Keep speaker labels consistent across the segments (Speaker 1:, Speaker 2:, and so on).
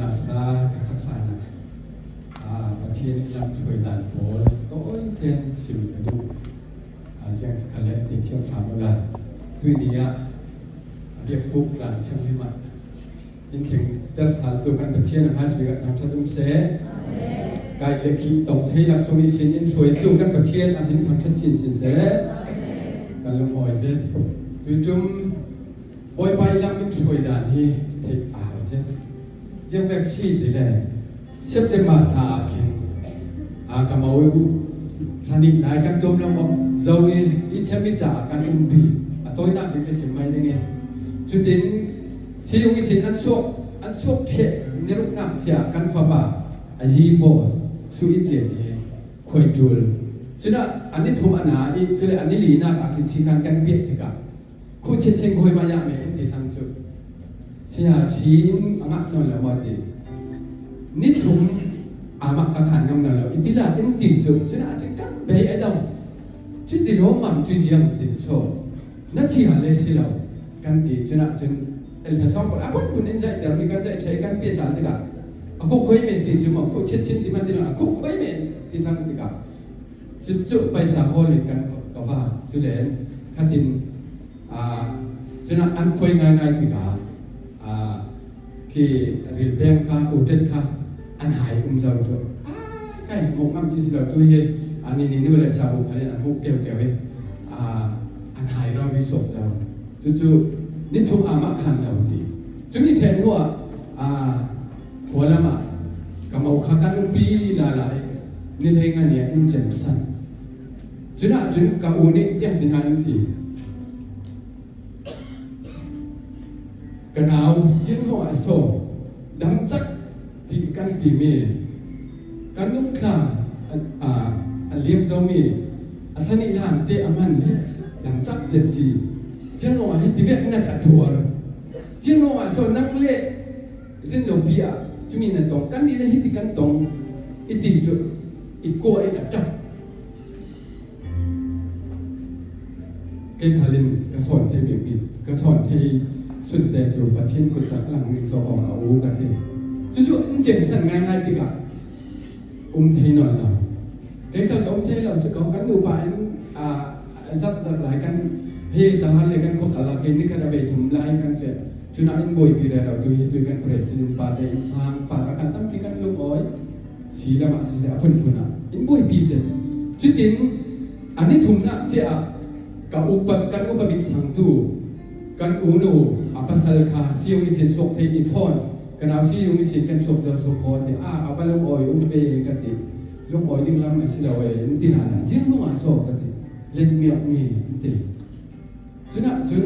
Speaker 1: นาคลาสักขณะประเทศยังช่วยดันโพลต้นเต็มสิบกระดูเสียงสกัดเล่นที่เชี่ยวชาญละด้วยนี้เรียกปุ๊กหลังเชิงลิมันยินเสียงเดินสายตัวกันประเทศนะครับสิ่งทางชาติเสกายเล็กขีดตรงที่หลักสมิสินยินช่วยตัวกันประเทศอันนี้ทางชาติสินเสการลงหอยเสด้วยจุ่มบอยไปยังยินช่วยดันที่เทคเสยังแบกชีดเลยเสพเดมาสาคินกำมาวิวท่านี้นายกันจมลงบอกเจ้าอิจฉามิตากันปีตัวนั้นเป็นสิ่งไม่ได้ไงจุดนี้สิ่งที่สิ่งอันสวกเทนิรุนักเสียกันฟ้าป่าอาจีบสุอิเดียคอยจูลฉะนั้นอันนี้ทุ่มอันไหนฉะนั้นอันนี้ลีนักอาคินสิ่งกันเปียกติกาคู่เช่นคอยมายามเองที่ทำจุดเสียสิ่งอันนั้นแล้วมาที่นิทุ่มอามักกะขันกำนันแล้วอิติลาอินติจุฉะนั้นจะกันไปไอ้ดำจุดที่โรมันจุดยังติดโซ่นั่นที่อะไรสิเรากันติฉะนั้นจนเอลทัศน์บอกคุณคุณอินใจแต่เรามีการใจใช้กันเปียสารติกาakuคุยเมติจุมาคู่เช่นที่มันตินะakuคุยเมติทางติกาจุดไปสาโฮลิกันก็ว่าจุดเล่นขัดินฉะนั้นอันคุยง่ายๆติกาที่รีเบงค่ะอุดเดนค่ะอันหายเจ้าจุดใกล้หมกน้ำที่เราตัวเย่อันนี้นี่นู่นเลยชาวบุคคลอันหุกเกี่ยวอันหายเราวิสุทธิ์เจ้าจู่ๆนี่ทุ่มอามักขันเราทีจุดนี้แทนหัวหัวละมากำเอาขากันอุ้งปีลาลายนี่เลยงั้นเนี่ยอินเจมสันจุดนั้นจุดกับอุนิเจ้าที่นั่นทีกันเอาเย็นหัวโซ่ดำจักที่กันที่มีกันนุ่งคลาอันเลี้ยงเจ้ามีอาศัยหลานเตะอามันเนี่ยดำจักเจ็ดสีเจ้าหน้าที่ที่เวียดนามทัวร์เจ้าหน้าที่ส่วนนั่งเล่เรื่องดอกเบี้ยจะมีนั่นตรงกันนี่เลยที่กันตรงอีติจุอีโก้ไอ้ดับจับเกี่ยขลินกระสอนเทมีกระสอนที่สุดแต่จูประเทศกุจักหลังมีสองเอากันที่จู่ๆอินเจนสันง่ายๆติกะเทนอนเราเกี่ยกับเทเราสึกของกันดูไปสักหลายกันเฮตาฮันเลยกันก็กลาเกนิกันไปทุ่มไล่กันเฟจุนันบอยปีเรเราตัวกันประธานปาเตสร้างปารักันตั้มปีกันลงอ้อยสีละมาสิเสียพุ่นนะอินบอยปีเสจุดนี้อันนี้ทุ่มนะเจ้ากับอุปบิกสังตูกันอุโนอัปสัลคาซิยมิสินสกเทอินฟอนกันเอาซิยมิสินกันสกเจ้าสกคอที่เอาไปลงอ้อยเปกันที่ลงอ้อยดิ้งลำสิเราเองที่นั่นเจ้าลงอาโซกันที่เล่นเมียมีที่จุดนั้นจุด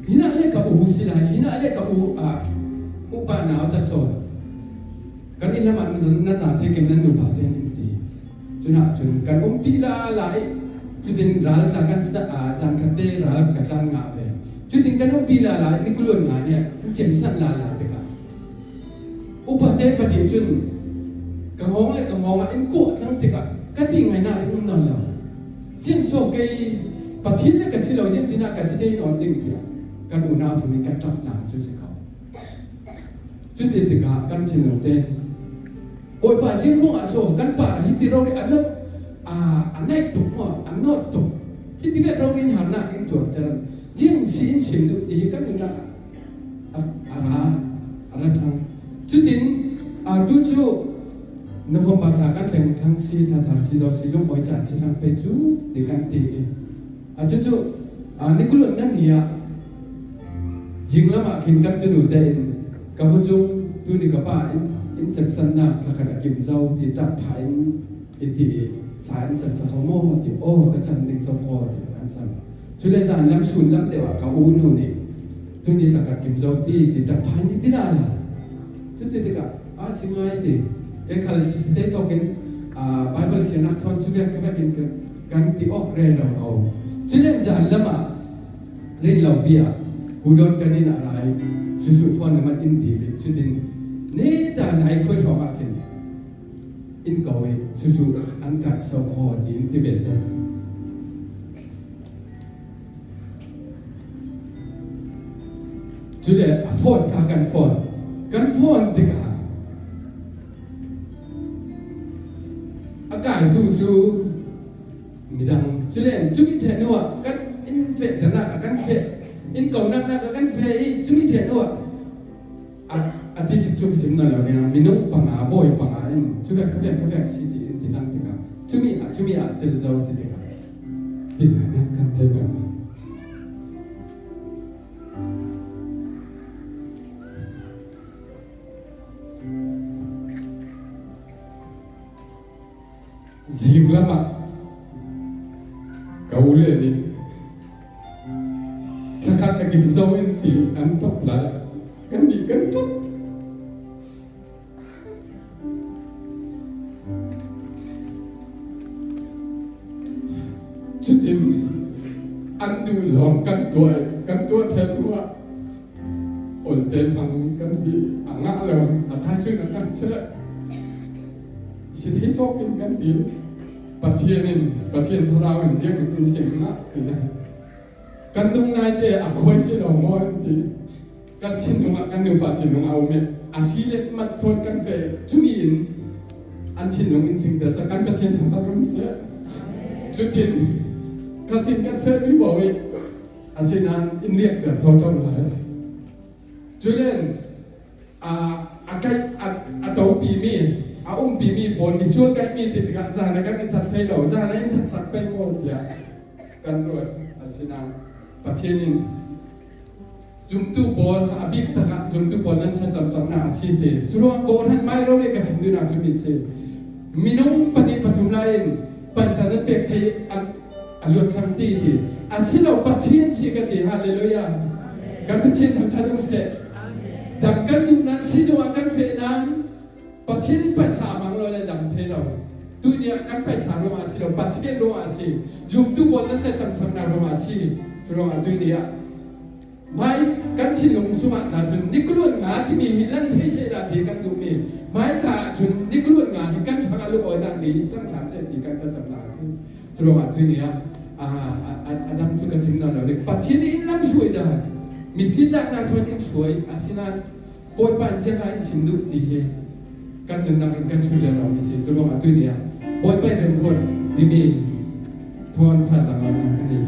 Speaker 1: หินะเล็กกับอุสิลายหินะเล็กกับอุปนาอัตโซกันอินละมันนั่นน่ะเทกันนั่นดูปาเตนิตีจุดนั้นจุดกันปีละหลายจุดนี้รัลจากกันจากกันเตรัลกับจางงาเวจุดนี้กันปีละหลายนี่กุลงานเนี่ยเจมสันละเตกันอุปเทปฏิจุนกังวงเลยกังวงอินโกทั้งเตกันก็ที่ไงน่าอุ้มนั่นแล้วเสียงโซเกยปฏิเนี่ยก็สิเราเรื่องที่น่ากันที่ได้นอนดิ้งเดียกันอุณาถุมีการจับจางจุดสิเขาจุดที่ติดกันเช่นนั้นเต้โอยป่าเช่นพวกอาโซกันป่าฮิติเราได้อันนั้นอันไหนถูกมั้งอันโน้ตถูกฮิติเราได้หันหน้าอินตัวแต่ยิ่งสิ่งดูดีกันอยู่นะอะไรทางจุดนี้จู่ๆนวมภาษากันทั้งสีทัศน์สีดอกสียงโอยจัดสีทางเปจูดีกันตีจู่ๆนี่กุลนั่นเนี่ยจริงแล้วมาคิดกันจนดูแต่กับผู้ชมตัวนี้กับป้าอินจับสันนักถ้าขณะกิมเจ้าที่ตัดถ่ายอินที่ถ่ายจับสังคมที่โอ้ก็จันดึงสมพอที่กันสั่งช่วยเลยสั่งล้ำชุนล้ำเดียวกับอูนูนี่ตัวนี้ถ้าขณะกิมเจ้าที่ตัดถ่ายนี่ที่ได้ละชุดที่กับสิ่งอะไรที่เอกลักษณ์ที่ได้ต้องกันไบเบิลเสียนักทอนช่วยกันกินกันที่ออกเรื่องเราเขาช่วยเลยสั่งล้ำเรื่องเราเบียกูโดนกันนี่อะไรสุดๆฟันมันอินดีเลยสุดที่นี่แต่ไหนคุยชอบมากินอินเกาหลีสุดๆอันกัดสาวคอที่อินทิเบตจุดเดียฟอนขากันฟอน กันฟอนติกาอากาศจู่ๆมีดังจุเล่นจุมีเทนัวกันอินเฟตนะกันเฟอินเก่านักกันเฟจุมีเทนัวอาทิตย์สิบนั่นแล้วเนี่ยมีน้องปังอาบ่อยปังอาอินจุแบบสิติอินติลังติกาจุมีเตลเจ้าติกาติกานักกันเทนัวJim lama kaule ni takat agim zawin ti antok la kan di kan tok chutin andu zom kan tua thelua ol ten ang kan ti anga lo athasu kan seสิที่ตกเป็นกันดีประเทศเราเห็นเจ้าเป็นเสียงนะกันตรงไหนเจ้าควรจะลองมองทีกันชินลงกันดูปัจจุบันเอาเนี่ยอาชีพเล็กมาทนกันเฟยจุมีอินอันชินลงจริงแต่สักการประเทศทำตามเสียจุดเด่นกันทิ้งกันเฟยไม่บ่อยอาชีพนั้นอินเรียกแบบเท่าไหร่จุดเล่นอาไก่อาตัวปีมีปีมีผลมีช่วงใกล้มีติดกันจานะกันอินทัดไทยเราจานะอินทัดสักไปหมดอย่างกันด้วยอาศินาประเทศนี้จุ่มตู้บอลอาบิกตะกันจุ่มตู้บอลนั้นถ้าจำนาสิเตจุดว่าโกนหันไม่เราเรียกกันสิ่งนี้นะจุ่มเสมีน้องปฏิปฐุมไลน์ไปสารเป็กไทยอันลวดทำตีที่อาศิเราประเทศสิกันที่ฮาเลลูยากันประเทศทำทันทุกเสดังกันดูนั้นสิจะว่ากันเฟนั้นประเทศไปสามังเลยดังเทเราตัวเนี้ยกันไปสาโรมาสิเราประเทศโรมาสิยุคทุกคนนั้นใช้สัมนาโรมาสิตัวเราตัวเนี้ยไม่กันชินลงสุมาจนนิกลุ่นงาที่มีหินลันเทเสราที่กันดูมีไม่ถ้าจนนิกลุ่นงาที่กันฟังอารมณ์อ่อนดังนี้จังถามเจติกันจะจำนาสิตัวเราตัวเนี้ยดังทุกสิ่งนั้นเราเด็กประเทศนี้น้ำช่วยได้มีที่ดังนาทวนอินช่วยอาศินาปอยปันเจ้าอินสินดุดีเฮกันเดินกันช่วยเราไม่ใช่ตัวเราตัวเนี้ยบ่อยไปเรื่องคนที่มีทวนภาษาเราอันนี้